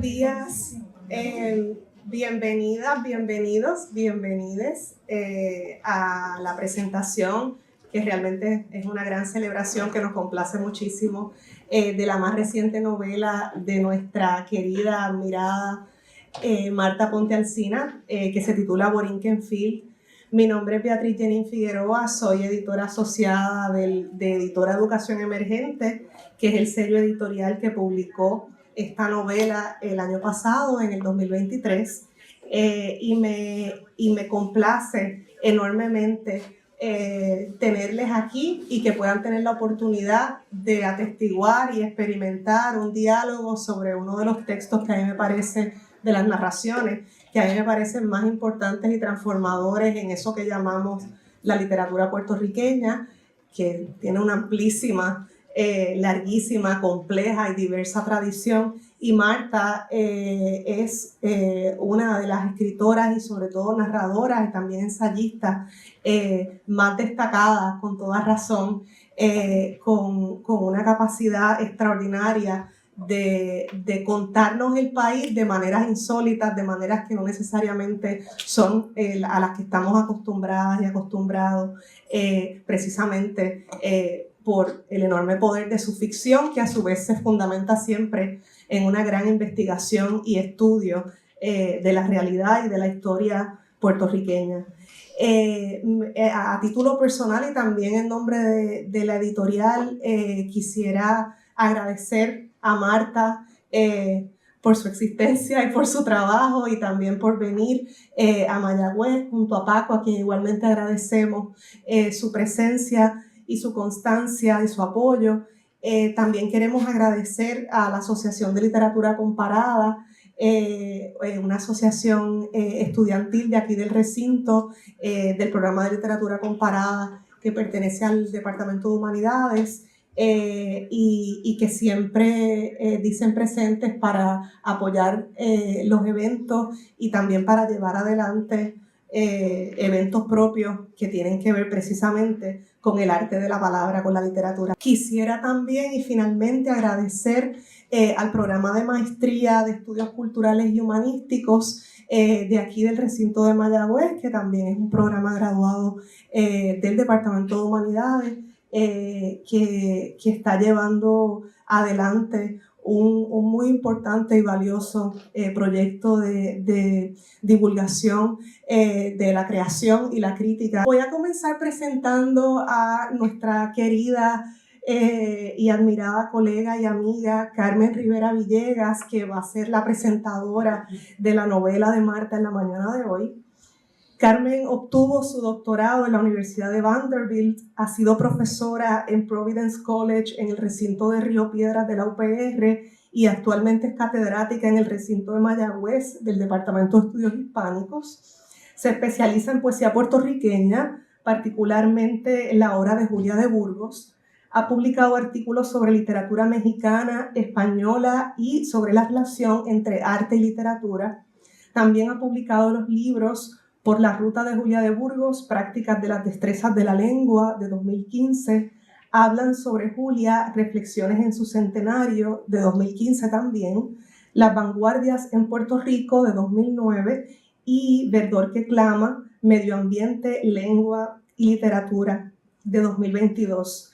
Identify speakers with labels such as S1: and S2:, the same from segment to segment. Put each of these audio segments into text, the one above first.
S1: días, bienvenidas, bienvenidos, bienvenides a la presentación, que realmente es una gran celebración que nos complace muchísimo, de la más reciente novela de nuestra querida, admirada Marta Ponte Alsina, que se titula Borinquen Field. Mi nombre es Beatriz Jenín Figueroa, soy editora asociada de Editora Educación Emergente, que es el sello editorial que publicó esta novela el año pasado, en el 2023, y me complace enormemente tenerles aquí y que puedan tener la oportunidad de atestiguar y experimentar un diálogo sobre uno de los textos que a mí me parece, de las narraciones, que a mí me parecen más importantes y transformadores en eso que llamamos la literatura puertorriqueña, que tiene una amplísima, larguísima, compleja y diversa tradición. Y Marta es una de las escritoras y sobre todo narradoras y también ensayistas más destacadas, con toda razón, con una capacidad extraordinaria de contarnos el país de maneras insólitas, de maneras que no necesariamente son a las que estamos acostumbradas y acostumbrados, precisamente por el enorme poder de su ficción, que a su vez se fundamenta siempre en una gran investigación y estudio de la realidad y de la historia puertorriqueña. A título personal y también en nombre de la editorial, quisiera agradecer a Marta por su existencia y por su trabajo, y también por venir a Mayagüez junto a Paco, a quien igualmente agradecemos su presencia y su constancia y su apoyo. También queremos agradecer a la Asociación de Literatura Comparada, una asociación estudiantil de aquí del recinto, del programa de literatura comparada, que pertenece al Departamento de Humanidades, y que siempre dicen presentes para apoyar los eventos y también para llevar adelante eventos propios que tienen que ver precisamente con el arte de la palabra, con la literatura. Quisiera también y finalmente agradecer al programa de maestría de estudios culturales y humanísticos de aquí del recinto de Mayagüez, que también es un programa graduado del Departamento de Humanidades, que está llevando adelante un muy importante y valioso proyecto de divulgación de la creación y la crítica. Voy a comenzar presentando a nuestra querida y admirada colega y amiga Carmen Rivera Villegas, que va a ser la presentadora de la novela de Marta en la mañana de hoy. Carmen obtuvo su doctorado en la Universidad de Vanderbilt, ha sido profesora en Providence College en el recinto de Río Piedras de la UPR y actualmente es catedrática en el recinto de Mayagüez del Departamento de Estudios Hispánicos. Se especializa en poesía puertorriqueña, particularmente en la obra de Julia de Burgos. Ha publicado artículos sobre literatura mexicana, española y sobre la relación entre arte y literatura. También ha publicado los libros Por la ruta de Julia de Burgos, Prácticas de las destrezas de la lengua, de 2015, Hablan sobre Julia, Reflexiones en su centenario, de 2015 también, Las vanguardias en Puerto Rico, de 2009, y Verdor que clama, Medio ambiente, lengua y literatura, de 2022.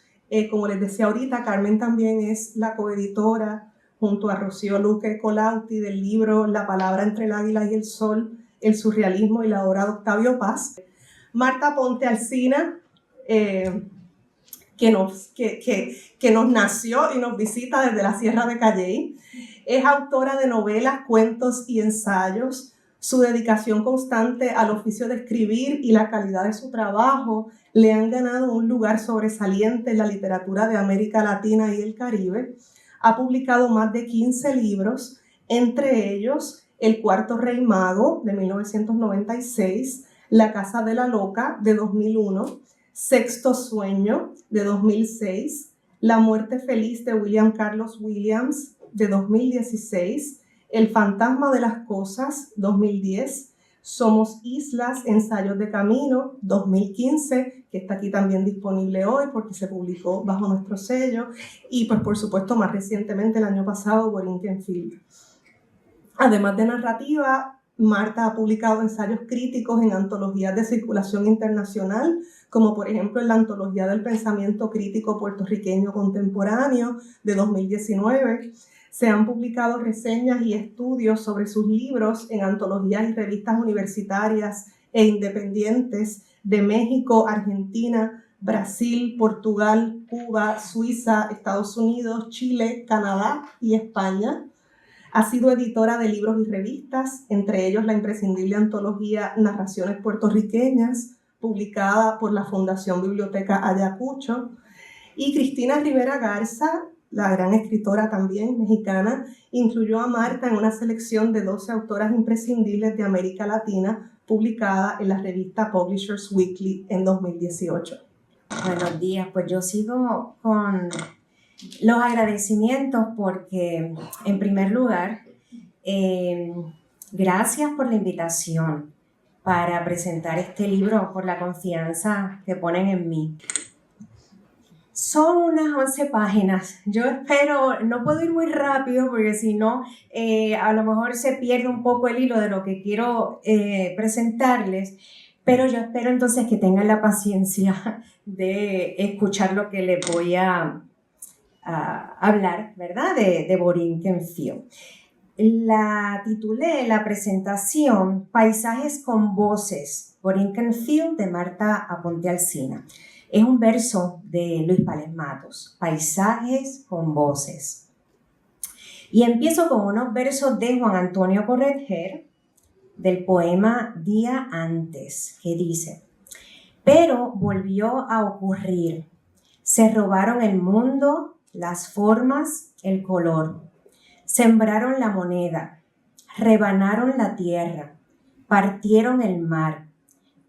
S1: Como les decía ahorita, Carmen también es la coeditora, junto a Rocío Luque Colautti, del libro La palabra entre el águila y el sol, el surrealismo y la obra de Octavio Paz. Marta Ponte Alsina, que nos nació y nos visita desde la Sierra de Calley, es autora de novelas, cuentos y ensayos. Su dedicación constante al oficio de escribir y la calidad de su trabajo le han ganado un lugar sobresaliente en la literatura de América Latina y el Caribe. Ha publicado más de 15 libros, entre ellos El cuarto rey mago, de 1996, La casa de la loca, de 2001, Sexto sueño, de 2006, La muerte feliz, de William Carlos Williams, de 2016, El fantasma de las cosas, 2010, Somos islas, ensayos de camino, 2015, que está aquí también disponible hoy porque se publicó bajo nuestro sello, y pues por supuesto más recientemente el año pasado Borinquen Field. Además de narrativa, Marta ha publicado ensayos críticos en antologías de circulación internacional, como por ejemplo en la Antología del Pensamiento Crítico Puertorriqueño Contemporáneo de 2019. Se han publicado reseñas y estudios sobre sus libros en antologías y revistas universitarias e independientes de México, Argentina, Brasil, Portugal, Cuba, Suiza, Estados Unidos, Chile, Canadá y España. Ha sido editora de libros y revistas, entre ellos la imprescindible antología Narraciones Puertorriqueñas, publicada por la Fundación Biblioteca Ayacucho. Y Cristina Rivera Garza, la gran escritora también mexicana, incluyó a Marta en una selección de 12 autoras imprescindibles de América Latina, publicada en la revista Publishers Weekly en 2018.
S2: Buenos días, pues yo sigo con los agradecimientos porque, en primer lugar, gracias por la invitación para presentar este libro, por la confianza que ponen en mí. Son unas 11 páginas. Yo espero, no puedo ir muy rápido porque si no, a lo mejor se pierde un poco el hilo de lo que quiero presentarles, pero yo espero entonces que tengan la paciencia de escuchar lo que les voy a hablar, ¿verdad? De Borinquen Field. La titulé la presentación Paisajes con voces, Borinquen Field, de Marta Aponte Alsina. Es un verso de Luis Pález Matos, Paisajes con voces. Y empiezo con unos versos de Juan Antonio Corretjer, del poema Día Antes, que dice: pero volvió a ocurrir, se robaron el mundo, las formas, el color, sembraron la moneda, rebanaron la tierra, partieron el mar,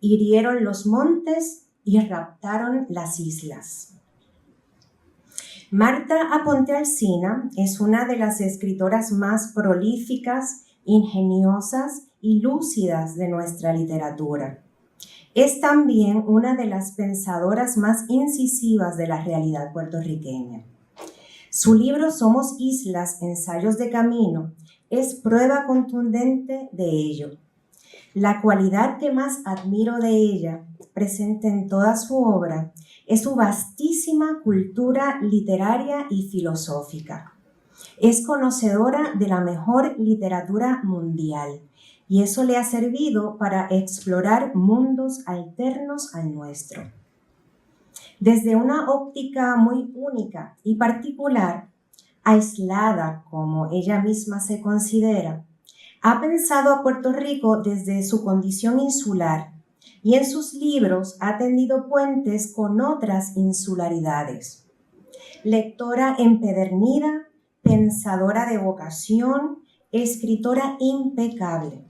S2: hirieron los montes y raptaron las islas. Marta Aponte Alsina es una de las escritoras más prolíficas, ingeniosas y lúcidas de nuestra literatura. Es también una de las pensadoras más incisivas de la realidad puertorriqueña. Su libro Somos Islas, Ensayos de Camino es prueba contundente de ello. La cualidad que más admiro de ella, presente en toda su obra, es su vastísima cultura literaria y filosófica. Es conocedora de la mejor literatura mundial y eso le ha servido para explorar mundos alternos al nuestro. Desde una óptica muy única y particular, aislada como ella misma se considera, ha pensado a Puerto Rico desde su condición insular y en sus libros ha tendido puentes con otras insularidades. Lectora empedernida, pensadora de vocación, escritora impecable.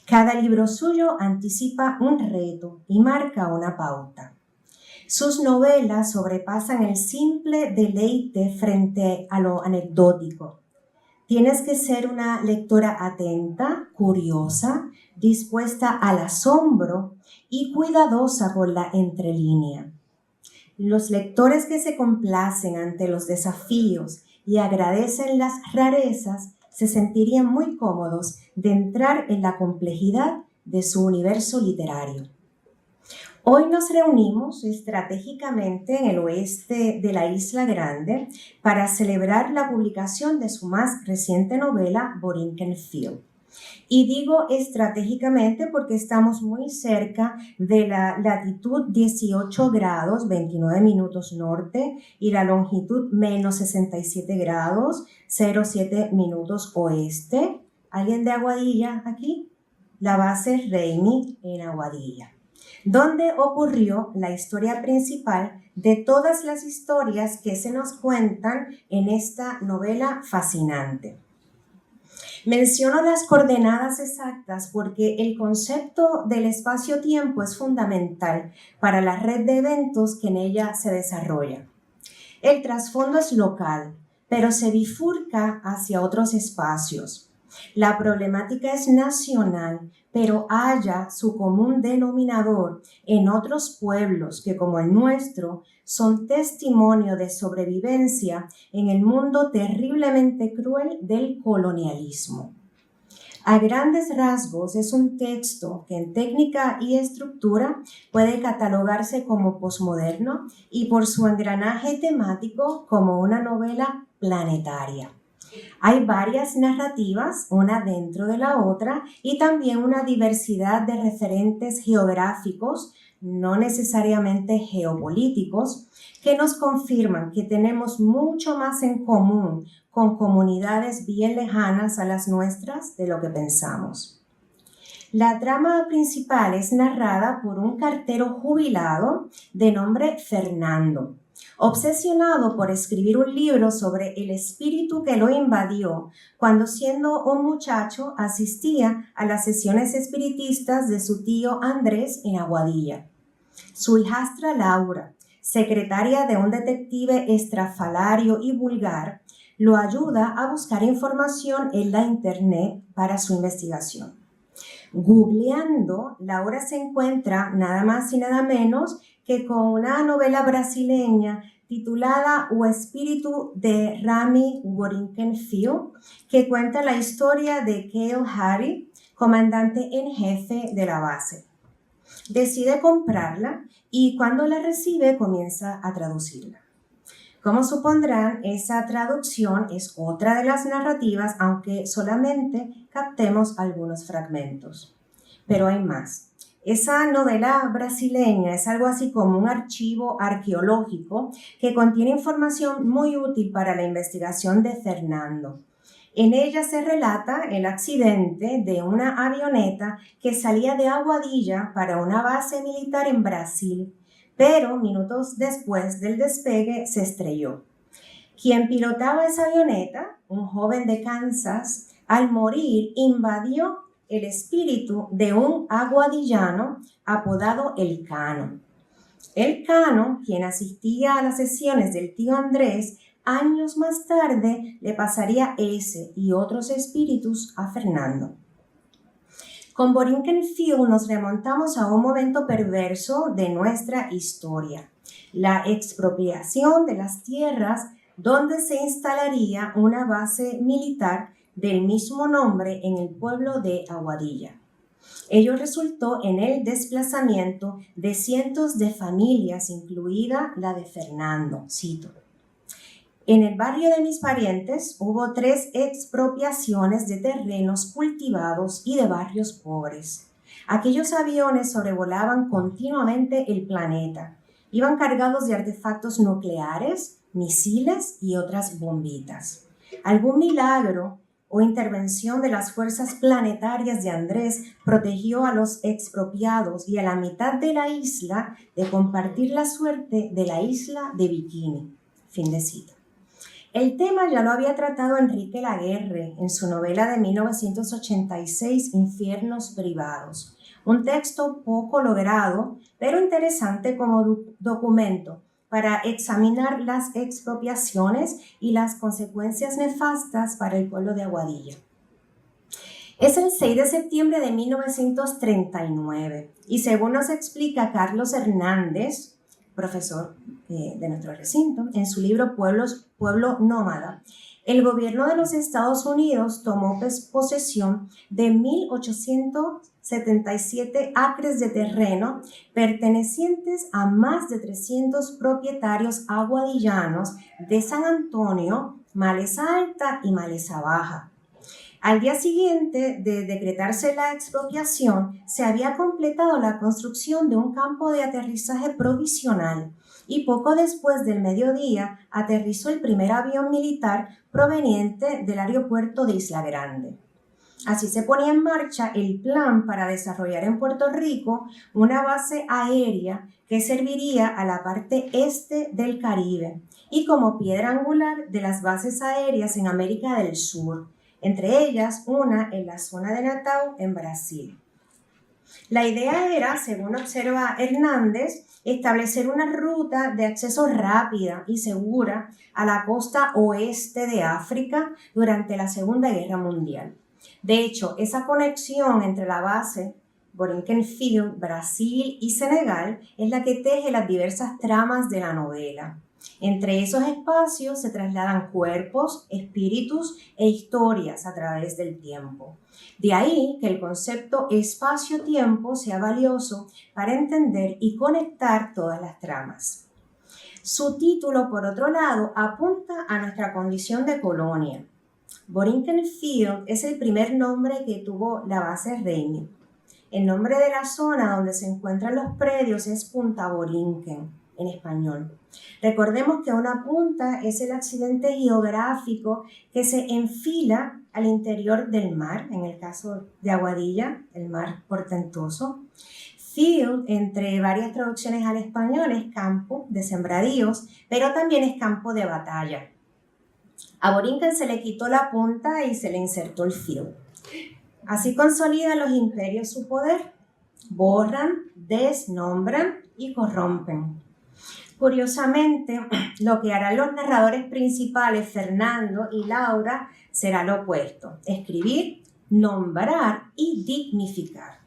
S2: Cada libro suyo anticipa un reto y marca una pauta. Sus novelas sobrepasan el simple deleite frente a lo anecdótico. Tienes que ser una lectora atenta, curiosa, dispuesta al asombro y cuidadosa con la entrelínea. Los lectores que se complacen ante los desafíos y agradecen las rarezas se sentirían muy cómodos de entrar en la complejidad de su universo literario. Hoy nos reunimos estratégicamente en el oeste de la Isla Grande para celebrar la publicación de su más reciente novela, Borinquen Field. Y digo estratégicamente porque estamos muy cerca de la latitud 18 grados, 29 minutos norte, y la longitud menos 67 grados, 07 minutos oeste. ¿Alguien de Aguadilla aquí? La base Raimi en Aguadilla, donde ocurrió la historia principal de todas las historias que se nos cuentan en esta novela fascinante. Menciono las coordenadas exactas porque el concepto del espacio-tiempo es fundamental para la red de eventos que en ella se desarrolla. El trasfondo es local, pero se bifurca hacia otros espacios. La problemática es nacional, pero halla su común denominador en otros pueblos que, como el nuestro, son testimonio de sobrevivencia en el mundo terriblemente cruel del colonialismo. A grandes rasgos es un texto que en técnica y estructura puede catalogarse como posmoderno y por su engranaje temático como una novela planetaria. Hay varias narrativas, una dentro de la otra, y también una diversidad de referentes geográficos, no necesariamente geopolíticos, que nos confirman que tenemos mucho más en común con comunidades bien lejanas a las nuestras de lo que pensamos. La trama principal es narrada por un cartero jubilado de nombre Fernando, obsesionado por escribir un libro sobre el espíritu que lo invadió cuando siendo un muchacho asistía a las sesiones espiritistas de su tío Andrés en Aguadilla. Su hijastra Laura, secretaria de un detective estrafalario y vulgar, lo ayuda a buscar información en la internet para su investigación. Googleando, Laura se encuentra nada más y nada menos que con una novela brasileña titulada O Espíritu de Rami Borinquen-Fio, que cuenta la historia de Cale Harry, comandante en jefe de la base. Decide comprarla y cuando la recibe comienza a traducirla. Como supondrán, esa traducción es otra de las narrativas, aunque solamente captemos algunos fragmentos. Pero hay más. Esa novela brasileña es algo así como un archivo arqueológico que contiene información muy útil para la investigación de Fernando. En ella se relata el accidente de una avioneta que salía de Aguadilla para una base militar en Brasil, pero minutos después del despegue se estrelló. Quien pilotaba esa avioneta, un joven de Kansas, al morir invadió el espíritu de un aguadillano apodado El Cano. El Cano, quien asistía a las sesiones del tío Andrés, años más tarde le pasaría ese y otros espíritus a Fernando. Con Borinquen-Fio nos remontamos a un momento perverso de nuestra historia, la expropiación de las tierras donde se instalaría una base militar del mismo nombre en el pueblo de Aguadilla. Ello resultó en el desplazamiento de cientos de familias, incluida la de Fernando, cito. En el barrio de mis parientes hubo 3 expropiaciones de terrenos cultivados y de barrios pobres. Aquellos aviones sobrevolaban continuamente el planeta. Iban cargados de artefactos nucleares, misiles y otras bombitas. Algún milagro o intervención de las fuerzas planetarias de Andrés protegió a los expropiados y a la mitad de la isla de compartir la suerte de la isla de Bikini. Fin de cita. El tema ya lo había tratado Enrique Laguerre en su novela de 1986, Infiernos Privados, un texto poco logrado, pero interesante como documento para examinar las expropiaciones y las consecuencias nefastas para el pueblo de Aguadilla. Es el 6 de septiembre de 1939 y según nos explica Carlos Hernández, profesor de nuestro recinto, en su libro Pueblo Nómada, el gobierno de los Estados Unidos tomó posesión de 1.877 acres de terreno pertenecientes a más de 300 propietarios aguadillanos de San Antonio, Maleza Alta y Maleza Baja. Al día siguiente de decretarse la expropiación, se había completado la construcción de un campo de aterrizaje provisional y poco después del mediodía aterrizó el primer avión militar proveniente del aeropuerto de Isla Grande. Así se ponía en marcha el plan para desarrollar en Puerto Rico una base aérea que serviría a la parte este del Caribe y como piedra angular de las bases aéreas en América del Sur, entre ellas una en la zona de Natal, en Brasil. La idea era, según observa Hernández, establecer una ruta de acceso rápida y segura a la costa oeste de África durante la Segunda Guerra Mundial. De hecho, esa conexión entre la base Borinquen-Fio, Brasil y Senegal es la que teje las diversas tramas de la novela. Entre esos espacios se trasladan cuerpos, espíritus e historias a través del tiempo. De ahí que el concepto espacio-tiempo sea valioso para entender y conectar todas las tramas. Su título, por otro lado, apunta a nuestra condición de colonia. Borinquen Field es el primer nombre que tuvo la base Reimi. El nombre de la zona donde se encuentran los predios es Punta Borinquen, en español. Recordemos que una punta es el accidente geográfico que se enfila al interior del mar, en el caso de Aguadilla, el mar portentoso. Field, entre varias traducciones al español, es campo de sembradíos, pero también es campo de batalla. A Borinquen se le quitó la punta y se le insertó el field. Así consolidan los imperios su poder, borran, desnombran y corrompen. Curiosamente, lo que harán los narradores principales, Fernando y Laura, será lo opuesto: escribir, nombrar y dignificar.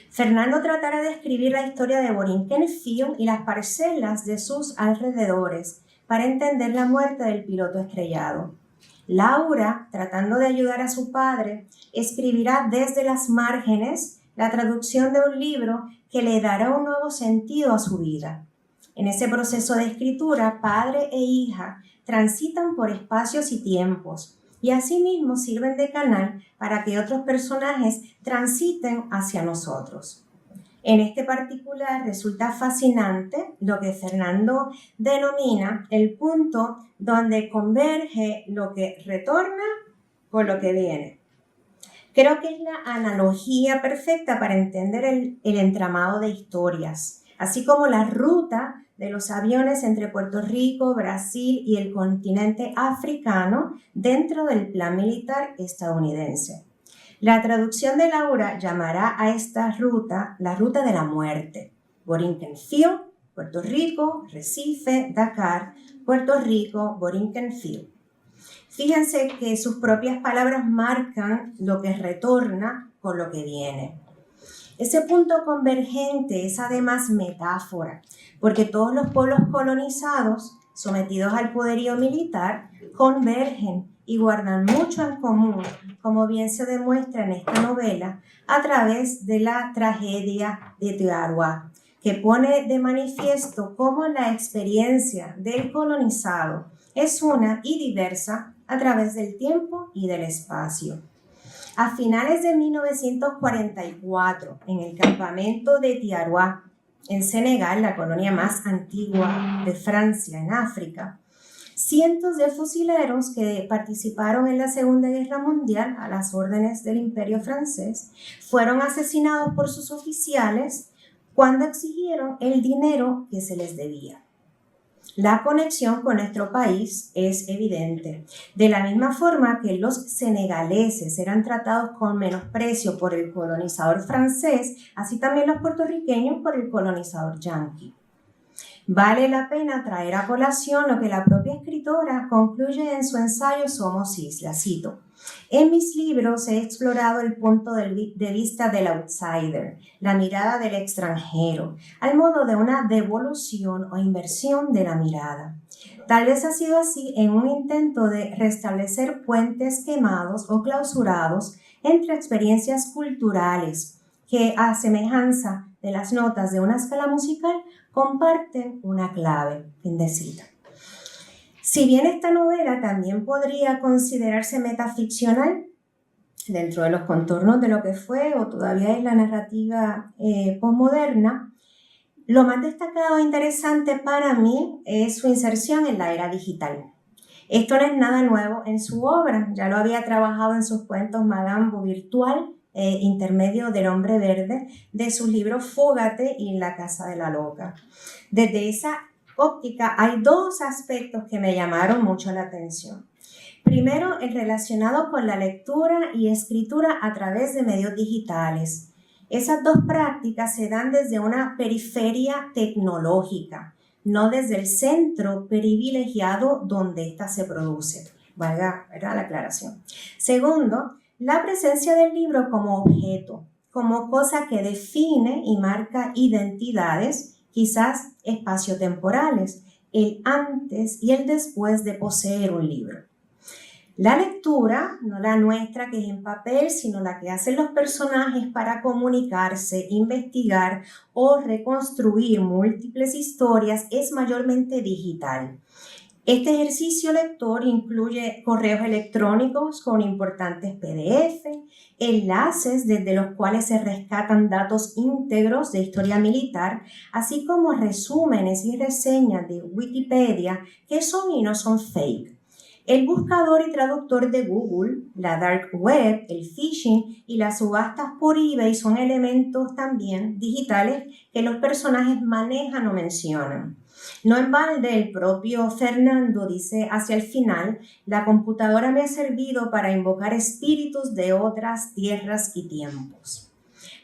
S2: Fernando tratará de escribir la historia de Borinquen Field y las parcelas de sus alrededores para entender la muerte del piloto estrellado. Laura, tratando de ayudar a su padre, escribirá desde las márgenes la traducción de un libro que le dará un nuevo sentido a su vida. En ese proceso de escritura, padre e hija transitan por espacios y tiempos y asimismo sirven de canal para que otros personajes transiten hacia nosotros. En este particular resulta fascinante lo que Fernando denomina el punto donde converge lo que retorna con lo que viene. Creo que es la analogía perfecta para entender el entramado de historias, así como la ruta de los aviones entre Puerto Rico, Brasil y el continente africano dentro del plan militar estadounidense. La traducción de Laura llamará a esta ruta la ruta de la muerte. Borinquen Field, Puerto Rico, Recife, Dakar, Puerto Rico, Borinquen Field. Fíjense que sus propias palabras marcan lo que retorna con lo que viene. Ese punto convergente es además metáfora, porque todos los pueblos colonizados, sometidos al poderío militar, convergen y guardan mucho en común, como bien se demuestra en esta novela, a través de la tragedia de Tiaroa, que pone de manifiesto cómo la experiencia del colonizado es una y diversa a través del tiempo y del espacio. A finales de 1944, en el campamento de Tiaroa, en Senegal, la colonia más antigua de Francia en África, cientos de fusileros que participaron en la Segunda Guerra Mundial a las órdenes del Imperio francés fueron asesinados por sus oficiales cuando exigieron el dinero que se les debía. La conexión con nuestro país es evidente. De la misma forma que los senegaleses eran tratados con menosprecio por el colonizador francés, así también los puertorriqueños por el colonizador yanqui. Vale la pena traer a colación lo que la propia escritora concluye en su ensayo Somos Isla. Cito: en mis libros he explorado el punto de vista del outsider, la mirada del extranjero, al modo de una devolución o inversión de la mirada. Tal vez ha sido así en un intento de restablecer puentes quemados o clausurados entre experiencias culturales que, a semejanza de las notas de una escala musical, comparten una clave. Fin de cita. Si bien esta novela también podría considerarse metaficcional dentro de los contornos de lo que fue o todavía es la narrativa posmoderna, lo más destacado e interesante para mí es su inserción en la era digital. Esto no es nada nuevo en su obra, ya lo había trabajado en sus cuentos Madame Virtual, intermedio del Hombre Verde, de sus libros Fúgate y La Casa de la Loca. Desde esa óptica hay dos aspectos que me llamaron mucho la atención. Primero, el relacionado con la lectura y escritura a través de medios digitales. Esas dos prácticas se dan desde una periferia tecnológica, no desde el centro privilegiado donde ésta se produce. Valga la aclaración. Segundo, la presencia del libro como objeto, como cosa que define y marca identidades, quizás espaciotemporales, el antes y el después de poseer un libro. La lectura, no la nuestra que es en papel, sino la que hacen los personajes para comunicarse, investigar o reconstruir múltiples historias, es mayormente digital. Este ejercicio lector incluye correos electrónicos con importantes PDF, enlaces desde los cuales se rescatan datos íntegros de historia militar, así como resúmenes y reseñas de Wikipedia que son y no son fake. El buscador y traductor de Google, la Dark Web, el phishing y las subastas por eBay son elementos también digitales que los personajes manejan o mencionan. No en balde, el propio Fernando dice hacia el final, la computadora me ha servido para invocar espíritus de otras tierras y tiempos.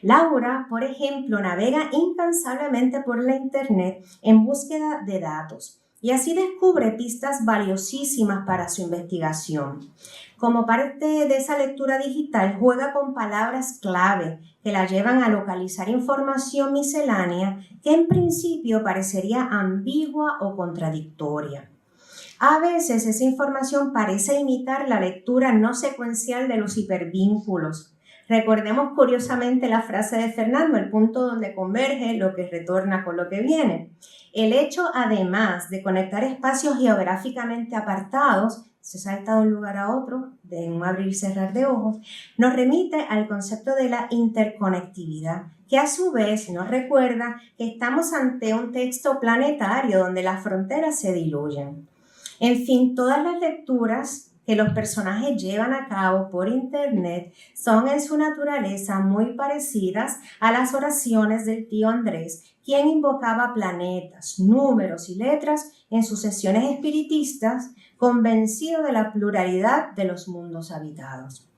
S2: Laura, por ejemplo, navega incansablemente por la internet en búsqueda de datos y así descubre pistas valiosísimas para su investigación. Como parte de esa lectura digital, juega con palabras clave que la llevan a localizar información miscelánea que en principio parecería ambigua o contradictoria. A veces esa información parece imitar la lectura no secuencial de los hipervínculos. Recordemos curiosamente la frase de Fernando, el punto donde converge lo que retorna con lo que viene. El hecho, además de conectar espacios geográficamente apartados, se salta de un lugar a otro, de un abrir y cerrar de ojos, nos remite al concepto de la interconectividad, que a su vez nos recuerda que estamos ante un texto planetario donde las fronteras se diluyen. En fin, todas las lecturas que los personajes llevan a cabo por internet son en su naturaleza muy parecidas a las oraciones del tío Andrés, quien invocaba planetas, números y letras en sus sesiones espiritistas, convencido de la pluralidad de los mundos habitados.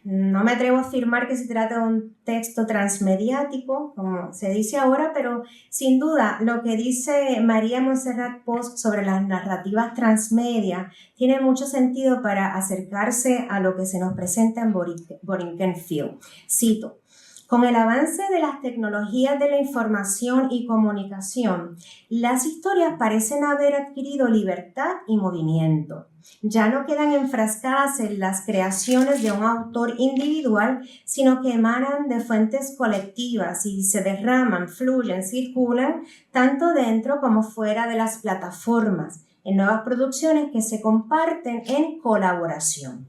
S2: No me atrevo a afirmar que se trata de un texto transmediático, como se dice ahora, pero sin duda lo que dice María Montserrat Post sobre las narrativas transmedia tiene mucho sentido para acercarse a lo que se nos presenta en Borinquen Field. Cito: con el avance de las tecnologías de la información y comunicación, las historias parecen haber adquirido libertad y movimiento. Ya no quedan enfrascadas en las creaciones de un autor individual, sino que emanan de fuentes colectivas y se derraman, fluyen, circulan, tanto dentro como fuera de las plataformas, en nuevas producciones que se comparten en colaboración.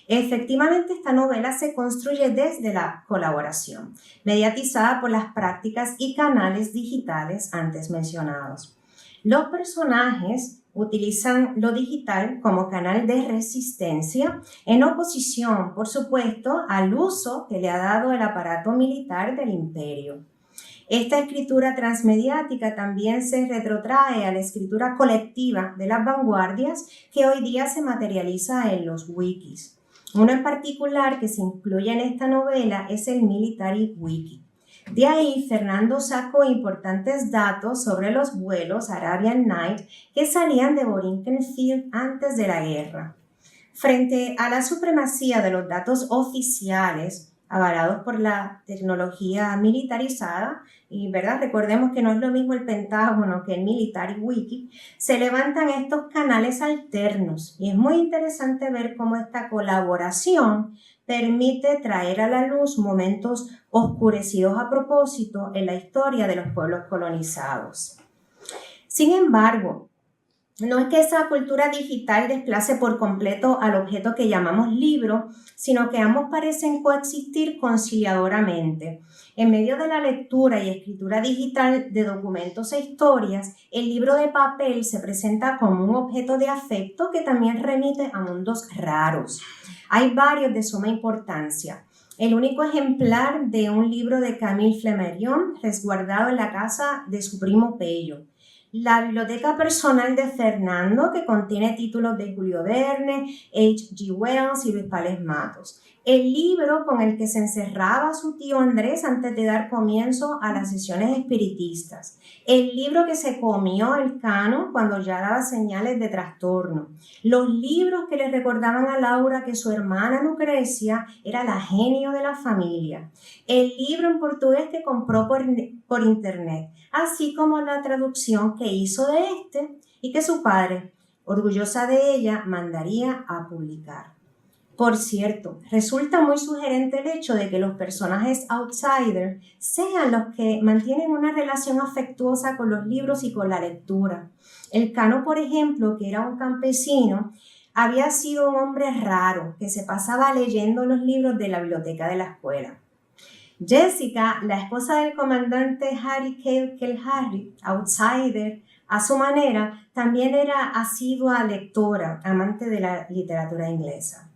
S2: Efectivamente, esta novela se construye desde la colaboración, mediatizada por las prácticas y canales digitales antes mencionados. Los personajes utilizan lo digital como canal de resistencia, en oposición, por supuesto, al uso que le ha dado el aparato militar del imperio. Esta escritura transmediática también se retrotrae a la escritura colectiva de las vanguardias que hoy día se materializa en los wikis. Uno en particular que se incluye en esta novela es el Military Wiki. De ahí, Fernando sacó importantes datos sobre los vuelos Arabian Night que salían de Borinquen Field antes de la guerra. Frente a la supremacía de los datos oficiales, avalados por la tecnología militarizada, y ¿verdad? Recordemos que no es lo mismo el Pentágono que el Military Wiki, se levantan estos canales alternos y es muy interesante ver cómo esta colaboración permite traer a la luz momentos oscurecidos a propósito en la historia de los pueblos colonizados. Sin embargo, no es que esa cultura digital desplace por completo al objeto que llamamos libro, sino que ambos parecen coexistir conciliadoramente. En medio de la lectura y escritura digital de documentos e historias, el libro de papel se presenta como un objeto de afecto que también remite a mundos raros. Hay varios de suma importancia. El único ejemplar de un libro de Camille Flammarion, resguardado en la casa de su primo Pello. La biblioteca personal de Fernando, que contiene títulos de Julio Verne, H.G. Wells y Luis Pález Matos. El libro con el que se encerraba su tío Andrés antes de dar comienzo a las sesiones espiritistas. El libro que se comió el Cano cuando ya daba señales de trastorno. Los libros que le recordaban a Laura que su hermana Lucrecia era la genio de la familia. El libro en portugués que compró por internet, así como la traducción que hizo de este y que su padre, orgullosa de ella, mandaría a publicar. Por cierto, resulta muy sugerente el hecho de que los personajes outsider sean los que mantienen una relación afectuosa con los libros y con la lectura. El Cano, por ejemplo, que era un campesino, había sido un hombre raro que se pasaba leyendo los libros de la biblioteca de la escuela. Jessica, la esposa del comandante Harry Cale Kilharry, outsider a su manera, también era asidua lectora, amante de la literatura inglesa.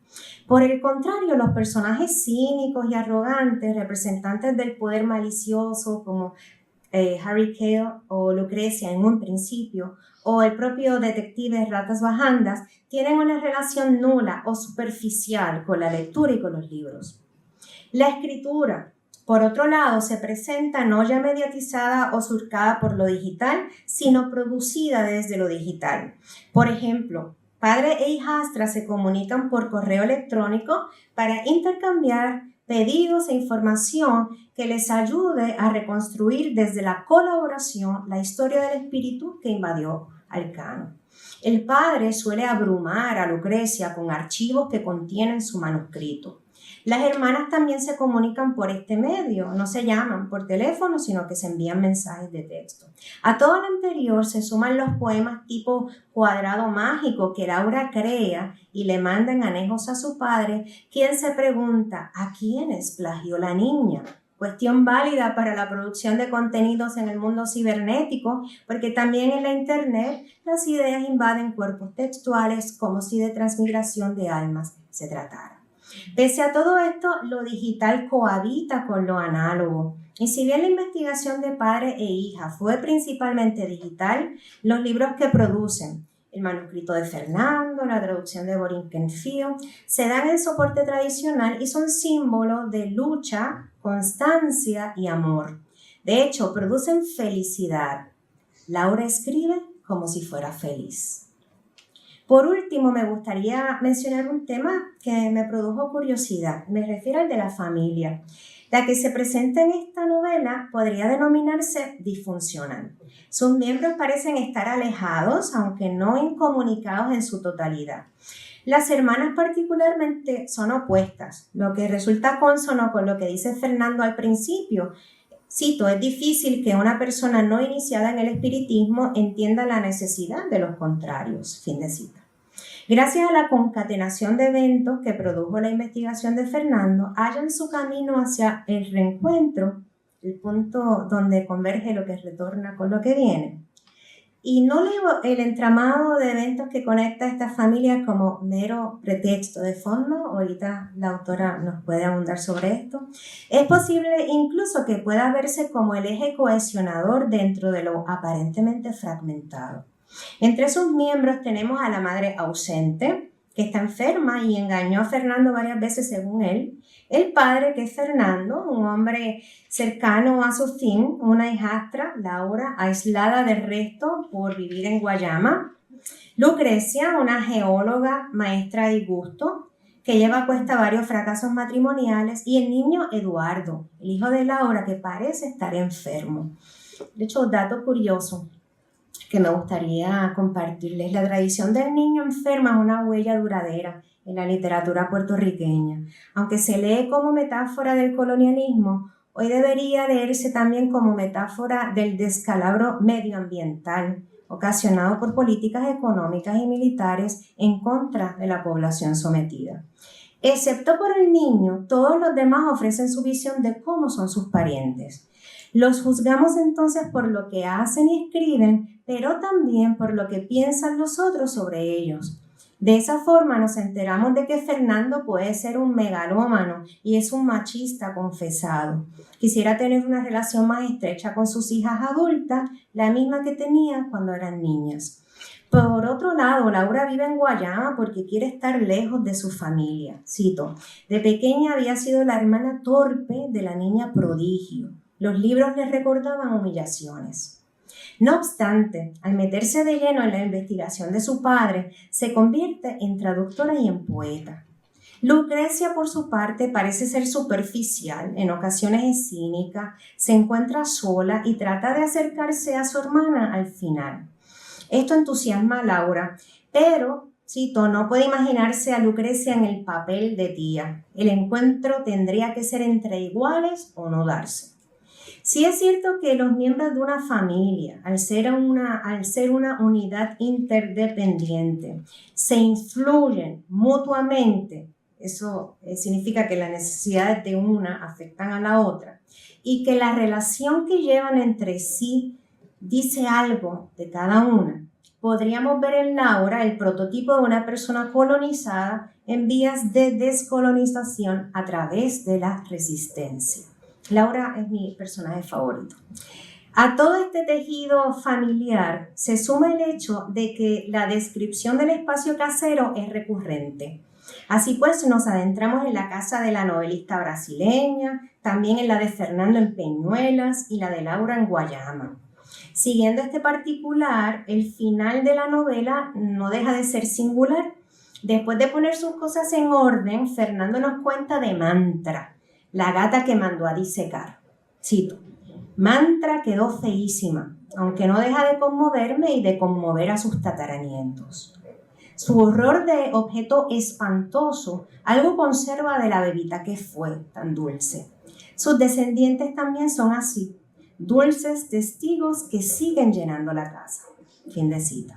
S2: Por el contrario, los personajes cínicos y arrogantes, representantes del poder malicioso como Harry Cale o Lucrecia en un principio, o el propio detective Ratas Bajandas, tienen una relación nula o superficial con la lectura y con los libros. La escritura, por otro lado, se presenta no ya mediatizada o surcada por lo digital, sino producida desde lo digital. Por ejemplo, padre e hijastra se comunican por correo electrónico para intercambiar pedidos e información que les ayude a reconstruir desde la colaboración la historia del espíritu que invadió al Cano. El padre suele abrumar a Lucrecia con archivos que contienen su manuscrito. Las hermanas también se comunican por este medio, no se llaman por teléfono, sino que se envían mensajes de texto. A todo lo anterior se suman los poemas tipo cuadrado mágico que Laura crea y le mandan anejos a su padre, quien se pregunta ¿a quiénes plagió la niña? Cuestión válida para la producción de contenidos en el mundo cibernético, porque también en la internet las ideas invaden cuerpos textuales como si de transmigración de almas se tratara. Pese a todo esto, lo digital cohabita con lo análogo. Y si bien la investigación de padre e hija fue principalmente digital, los libros que producen, el manuscrito de Fernando, la traducción de Borinquen-Fio, se dan en soporte tradicional y son símbolos de lucha, constancia y amor. De hecho, producen felicidad. Laura escribe como si fuera feliz. Por último, me gustaría mencionar un tema que me produjo curiosidad. Me refiero al de la familia. La que se presenta en esta novela podría denominarse disfuncional. Sus miembros parecen estar alejados, aunque no incomunicados en su totalidad. Las hermanas particularmente son opuestas, lo que resulta consono con lo que dice Fernando al principio. Cito, es difícil que una persona no iniciada en el espiritismo entienda la necesidad de los contrarios. Fin de cita. Gracias a la concatenación de eventos que produjo la investigación de Fernando, hallan su camino hacia el reencuentro, el punto donde converge lo que retorna con lo que viene. Y no leo el entramado de eventos que conecta a esta familia como mero pretexto de fondo. Ahorita la autora nos puede abundar sobre esto. Es posible incluso que pueda verse como el eje cohesionador dentro de lo aparentemente fragmentado. Entre sus miembros tenemos a la madre ausente, que está enferma y engañó a Fernando varias veces según él. El padre, que es Fernando, un hombre cercano a su fin, una hijastra, Laura, aislada del resto por vivir en Guayama. Lucrecia, una geóloga, maestra de gusto, que lleva a cuesta varios fracasos matrimoniales. Y el niño Eduardo, el hijo de Laura, que parece estar enfermo. De hecho, dato curioso que me gustaría compartirles. La tradición del niño enfermo es una huella duradera en la literatura puertorriqueña. Aunque se lee como metáfora del colonialismo, hoy debería leerse también como metáfora del descalabro medioambiental ocasionado por políticas económicas y militares en contra de la población sometida. Excepto por el niño, todos los demás ofrecen su visión de cómo son sus parientes. Los juzgamos entonces por lo que hacen y escriben, pero también por lo que piensan los otros sobre ellos. De esa forma nos enteramos de que Fernando puede ser un megalómano y es un machista confesado. Quisiera tener una relación más estrecha con sus hijas adultas, la misma que tenía cuando eran niñas. Por otro lado, Laura vive en Guayama porque quiere estar lejos de su familia. Cito, de pequeña había sido la hermana torpe de la niña prodigio. Los libros le recordaban humillaciones. No obstante, al meterse de lleno en la investigación de su padre, se convierte en traductora y en poeta. Lucrecia, por su parte, parece ser superficial, en ocasiones es cínica, se encuentra sola y trata de acercarse a su hermana al final. Esto entusiasma a Laura, pero, cito, no puede imaginarse a Lucrecia en el papel de tía. El encuentro tendría que ser entre iguales o no darse. Sí es cierto que los miembros de una familia, al ser una unidad interdependiente, se influyen mutuamente. Eso significa que las necesidades de una afectan a la otra y que la relación que llevan entre sí dice algo de cada una. Podríamos ver en Laura el prototipo de una persona colonizada en vías de descolonización a través de la resistencia. Laura es mi personaje favorito. A todo este tejido familiar se suma el hecho de que la descripción del espacio casero es recurrente. Así pues, nos adentramos en la casa de la novelista brasileña, también en la de Fernando en Peñuelas y la de Laura en Guayama. Siguiendo este particular, el final de la novela no deja de ser singular. Después de poner sus cosas en orden, Fernando nos cuenta de Mantra, la gata que mandó a disecar. Cito: Mantra quedó feísima, aunque no deja de conmoverme y de conmover a sus tataranietos. Su horror de objeto espantoso algo conserva de la bebita que fue tan dulce. Sus descendientes también son así, dulces testigos que siguen llenando la casa. Fin de cita.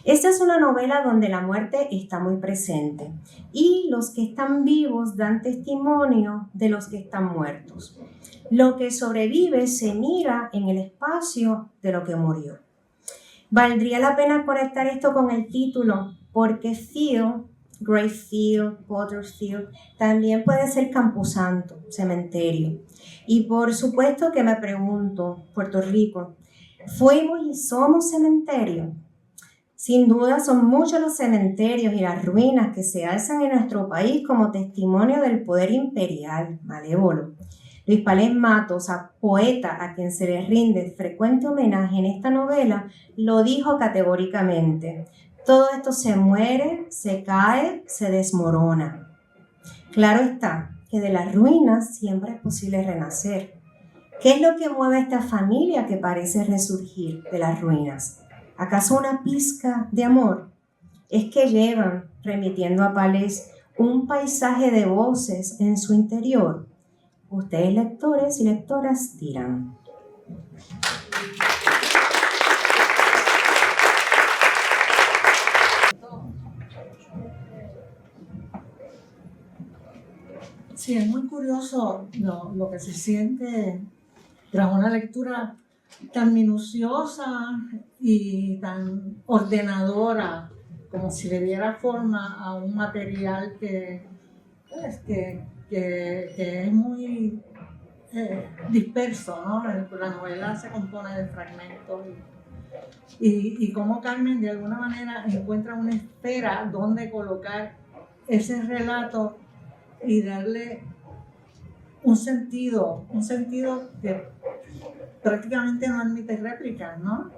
S2: Esta es una novela donde la muerte está muy presente y los que están vivos dan testimonio de los que están muertos. Lo que sobrevive se mira en el espacio de lo que murió. Valdría la pena conectar esto con el título, porque Field, Grayfield, Potterfield, también puede ser camposanto, cementerio. Y por supuesto que me pregunto, Puerto Rico, ¿fuimos y somos cementerio? Sin duda son muchos los cementerios y las ruinas que se alzan en nuestro país como testimonio del poder imperial malévolo. Luis Pález Matos, poeta a quien se le rinde frecuente homenaje en esta novela, lo dijo categóricamente: todo esto se muere, se cae, se desmorona. Claro está que de las ruinas siempre es posible renacer. ¿Qué es lo que mueve a esta familia que parece resurgir de las ruinas? ¿Acaso una pizca de amor? Es que llevan, remitiendo a Pález, un paisaje de voces en su interior. Ustedes, lectores y lectoras, dirán.
S3: Sí, es muy curioso lo que se siente tras una lectura tan minuciosa y tan ordenadora, como si le diera forma a un material que es muy disperso, ¿no? La novela se compone de fragmentos y cómo Carmen de alguna manera encuentra una esfera donde colocar ese relato y darle un sentido que prácticamente no admite réplicas, ¿no?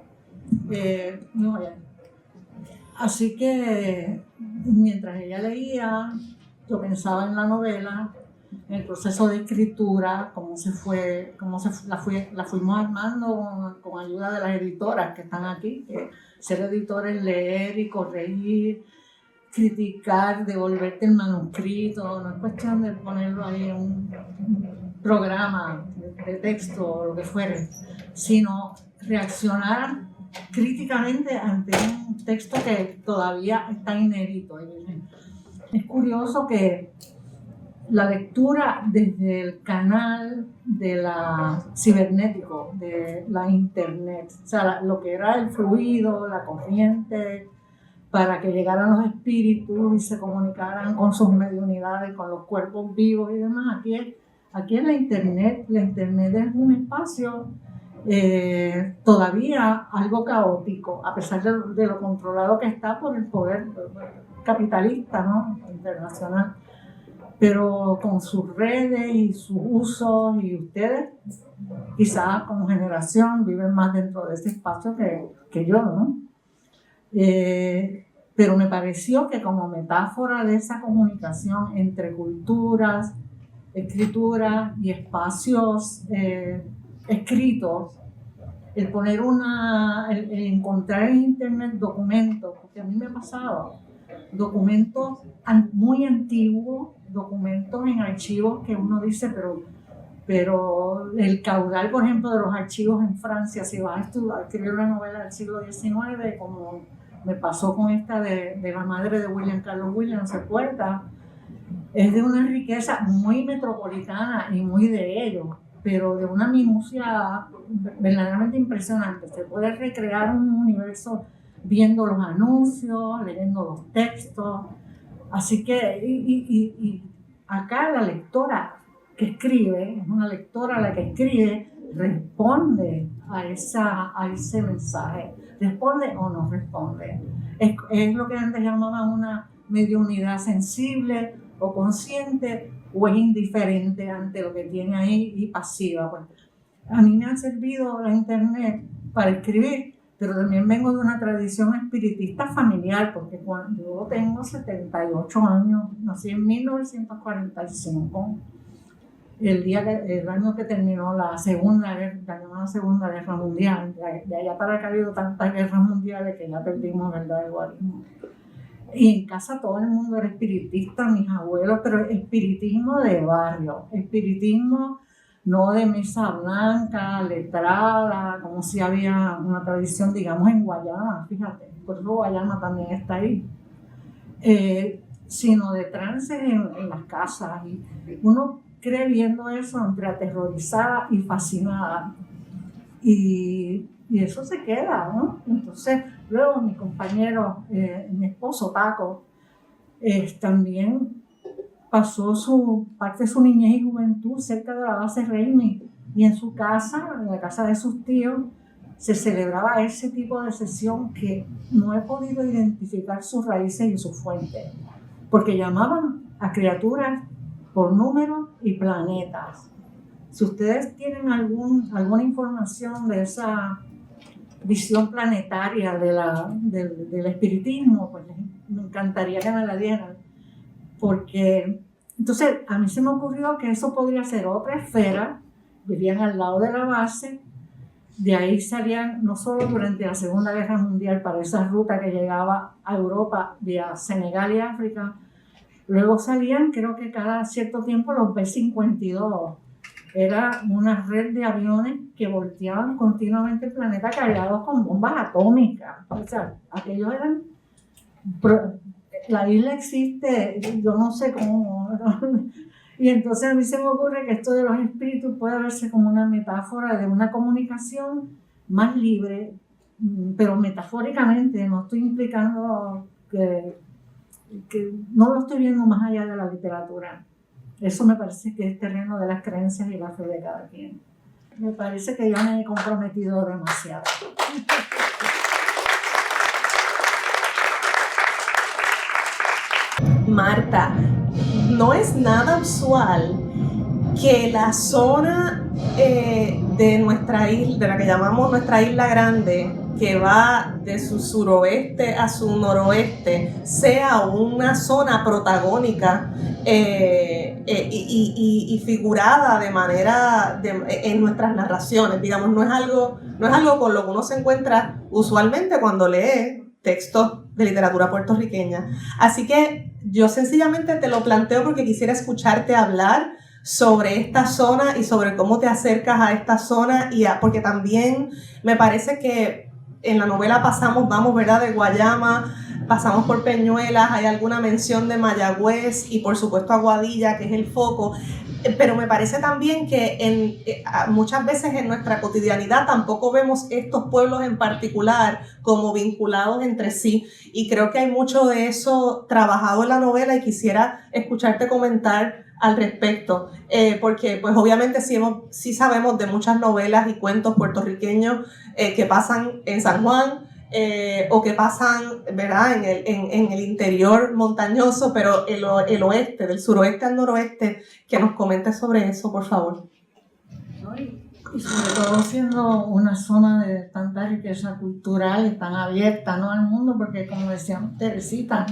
S3: Así que mientras ella leía, yo pensaba en la novela, en el proceso de escritura, la fuimos armando con ayuda de las editoras que están aquí, que ser editor es leer y corregir, criticar, devolverte el manuscrito, no es cuestión de ponerlo ahí en un programa de texto o lo que fuere, sino reaccionar críticamente ante un texto que todavía está inédito. Es curioso que la lectura desde el canal de la cibernético, de la internet, o sea, lo que era el fluido, la corriente, para que llegaran los espíritus y se comunicaran con sus mediunidades, con los cuerpos vivos y demás. Aquí en la internet es un espacio todavía algo caótico, a pesar de lo controlado que está por el poder capitalista, ¿no? Internacional, pero con sus redes y sus usos, y ustedes quizás como generación viven más dentro de ese espacio que yo, ¿no? Pero me pareció que como metáfora de esa comunicación entre culturas, escrituras y espacios escritos, el poner el encontrar en internet documentos, porque a mí me pasaba, documentos muy antiguos, documentos en archivos que uno dice, pero el caudal, por ejemplo, de los archivos en Francia, si vas a escribir una novela del siglo XIX, como me pasó con esta de la madre de William Carlos Williams, ¿se acuerda? Es de una riqueza muy metropolitana y muy de ellos, pero de una minucia verdaderamente impresionante. Se puede recrear un universo viendo los anuncios, leyendo los textos. Así que, y acá la lectora que escribe, es una lectora la que escribe, responde a ese mensaje. ¿Responde o no responde? Es lo que antes llamaban una mediunidad sensible o consciente, o es indiferente ante lo que tiene ahí y pasiva. Pues, a mí me ha servido la internet para escribir, pero también vengo de una tradición espiritista familiar, porque cuando yo tengo 78 años, nací en 1945, el año que terminó la Segunda Guerra Mundial. De allá para acá ha habido tantas guerras mundiales que ya perdimos el guarismo. Y en casa todo el mundo era espiritista, mis abuelos, pero espiritismo de barrio, espiritismo no de mesa blanca, letrada, como si había una tradición, digamos, en Guayama, fíjate, por eso Guayama también está ahí, sino de trances en las casas. Y uno cree viendo eso entre aterrorizada y fascinada. Y eso se queda, ¿no? Entonces, luego mi compañero, mi esposo Paco, también pasó parte de su niñez y juventud cerca de la base Raimi, y en su casa, en la casa de sus tíos, se celebraba ese tipo de sesión que no he podido identificar sus raíces y sus fuentes, porque llamaban a criaturas por números y planetas. Si ustedes tienen alguna información de esa visión planetaria del espiritismo, pues me encantaría que me la dieran, porque entonces a mí se me ocurrió que eso podría ser otra esfera. Vivían al lado de la base, de ahí salían no solo durante la Segunda Guerra Mundial para esa ruta que llegaba a Europa vía Senegal y África, luego salían, creo que cada cierto tiempo, los B-52. Era una red de aviones que volteaban continuamente el planeta cargados con bombas atómicas. O sea, aquellos eran... La isla existe, yo no sé cómo... Y entonces a mí se me ocurre que esto de los espíritus puede verse como una metáfora de una comunicación más libre, pero metafóricamente, no estoy implicando que no lo estoy viendo más allá de la literatura. Eso me parece que es terreno de las creencias y la fe de cada quien. Me parece que yo me he comprometido demasiado.
S1: Marta, no es nada usual que la zona de nuestra isla, de la que llamamos nuestra isla grande, que va de su suroeste a su noroeste, sea una zona protagónica y figurada de manera en nuestras narraciones. Digamos, no es algo con lo que uno se encuentra usualmente cuando lee textos de literatura puertorriqueña. Así que yo sencillamente te lo planteo porque quisiera escucharte hablar sobre esta zona y sobre cómo te acercas a esta zona, porque también me parece que en la novela vamos, ¿verdad?, de Guayama, pasamos por Peñuelas, hay alguna mención de Mayagüez y por supuesto Aguadilla, que es el foco, pero me parece también que muchas veces en nuestra cotidianidad tampoco vemos estos pueblos en particular como vinculados entre sí, y creo que hay mucho de eso trabajado en la novela y quisiera escucharte comentar al respecto, porque pues obviamente sí sabemos de muchas novelas y cuentos puertorriqueños que pasan en San Juan, o que pasan, ¿verdad?, en el interior montañoso, pero el oeste, del suroeste al noroeste, que nos comentes sobre eso, por favor.
S3: Y sobre todo siendo una zona de tanta riqueza cultural y tan abierta, ¿no?, al mundo, porque como decía Teresita,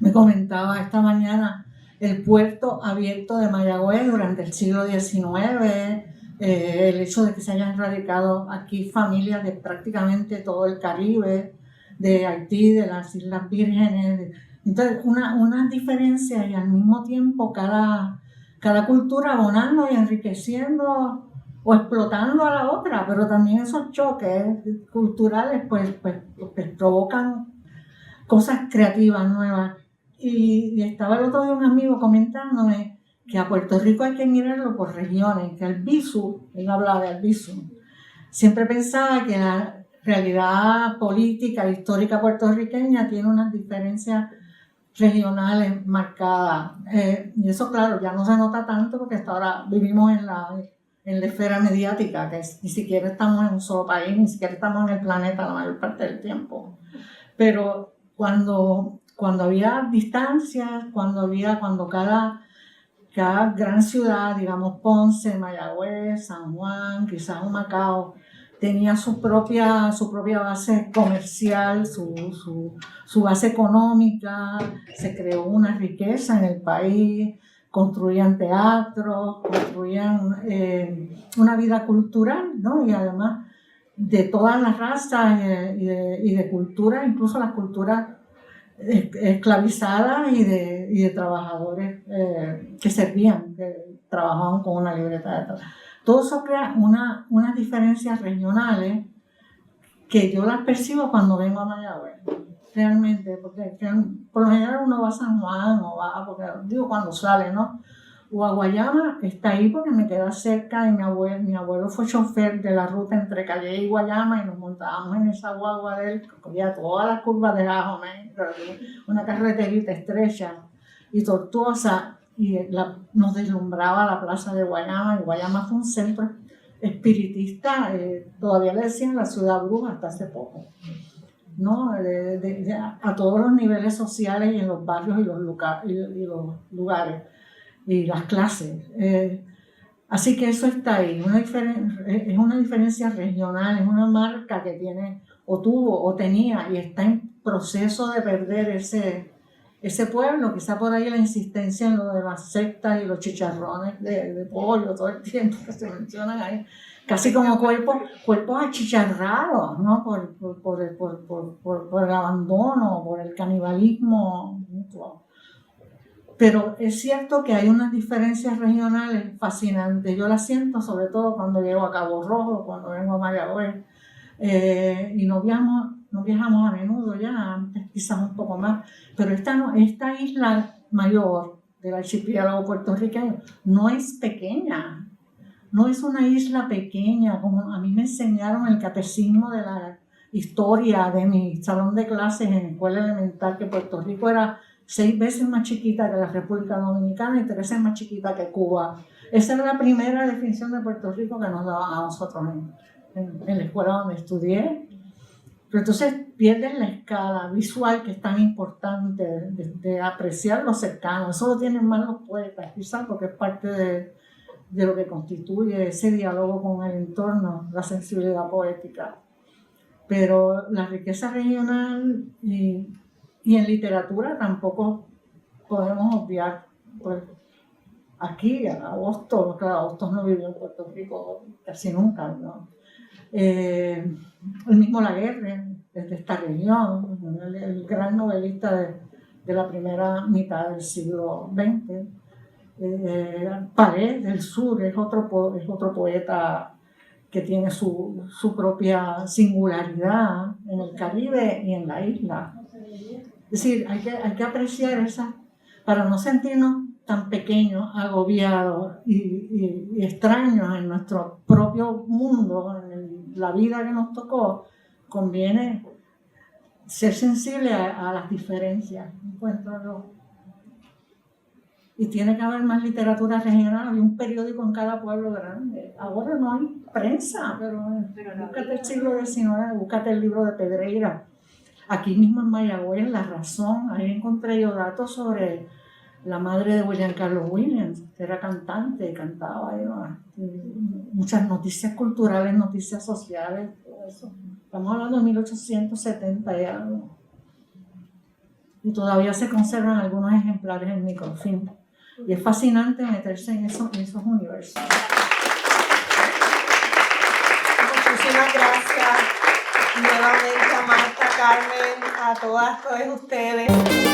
S3: me comentaba esta mañana, el puerto abierto de Mayagüez durante el siglo XIX el hecho de que se hayan radicado aquí familias de prácticamente todo el Caribe, de Haití, de las Islas Vírgenes. Entonces, una diferencia y al mismo tiempo cada cultura abonando y enriqueciendo o explotando a la otra, pero también esos choques culturales pues provocan cosas creativas nuevas. Y estaba el otro día un amigo comentándome que a Puerto Rico hay que mirarlo por regiones, que Albizu, él hablaba de Albizu, siempre pensaba que la realidad política, histórica puertorriqueña tiene unas diferencias regionales marcadas. Y eso, claro, ya no se nota tanto porque hasta ahora vivimos en la esfera mediática, que ni siquiera estamos en un solo país, ni siquiera estamos en el planeta la mayor parte del tiempo. Pero cuando había distancias, cuando cada gran ciudad, digamos Ponce, Mayagüez, San Juan, quizás Humacao, tenía su propia base comercial, su base económica, se creó una riqueza en el país, construían teatros, construían una vida cultural, ¿no? Y además de todas las razas y de culturas, incluso las culturas esclavizadas y de trabajadores que servían, que trabajaban con una libreta de trabajo. Todo eso crea unas diferencias regionales que yo las percibo cuando vengo a Mayagüez, realmente, porque por lo general uno va a San Juan o va, porque digo cuando sale, ¿no? O a Guayama, está ahí porque me queda cerca y mi abuelo fue chofer de la ruta entre Calle y Guayama y nos montábamos en esa guagua de él, que cogía todas las curvas de Jajomé, una carreterita estrecha y tortuosa, y nos deslumbraba la plaza de Guayama, y Guayama fue un centro espiritista, todavía le decían la ciudad bruja hasta hace poco, ¿no? A todos los niveles sociales y en los barrios y los lugares y las clases. Así que eso está ahí, es una diferencia regional, es una marca que tiene, o tuvo, o tenía, y está en proceso de perder ese pueblo. Quizá por ahí la insistencia en lo de las sectas y los chicharrones de pollo todo el tiempo que se mencionan ahí, casi como cuerpos achicharrados, ¿no? por el abandono, por el canibalismo mutuo. Pero es cierto que hay unas diferencias regionales fascinantes. Yo las siento sobre todo cuando llego a Cabo Rojo, cuando vengo a Mayagüez. Y no viajamos a menudo ya, antes quizás un poco más. Pero esta isla mayor del archipiélago puertorriqueño no es pequeña. No es una isla pequeña, como a mí me enseñaron el catecismo de la historia de mi salón de clases en escuela elemental, que Puerto Rico era 6 veces más chiquita que la República Dominicana y 3 veces más chiquita que Cuba. Esa era la primera definición de Puerto Rico que nos daban a nosotros en la escuela donde estudié. Pero entonces pierden la escala visual, que es tan importante, de apreciar lo cercano. Eso lo tienen más los poetas, quizás porque es parte de lo que constituye ese diálogo con el entorno, la sensibilidad poética. Pero la riqueza regional y en literatura tampoco podemos obviar, pues aquí Agosto, claro, Agosto no vivió en Puerto Rico casi nunca, ¿no? El mismo Laguerre, desde esta región, el gran novelista de la primera mitad del siglo XX. Pared del Sur es otro poeta que tiene su propia singularidad en el Caribe y en la isla. Es decir, hay que apreciar esa, para no sentirnos tan pequeños, agobiados y extraños en nuestro propio mundo, en la vida que nos tocó. Conviene ser sensible a las diferencias, encuentro yo. Y tiene que haber más literatura regional. Hay un periódico en cada pueblo grande. Ahora no hay prensa, pero búscate el siglo XIX, búscate el libro de Pedreira. Aquí mismo en Mayagüez, La Razón, ahí encontré yo datos sobre la madre de William Carlos Williams, que era cantante, cantaba, muchas noticias culturales, noticias sociales, todo eso. Estamos hablando de 1870 y algo. Y todavía se conservan algunos ejemplares en microfilm. Y es fascinante meterse en esos universos.
S1: Muchísimas gracias nuevamente a Marta, Carmen, a todos ustedes.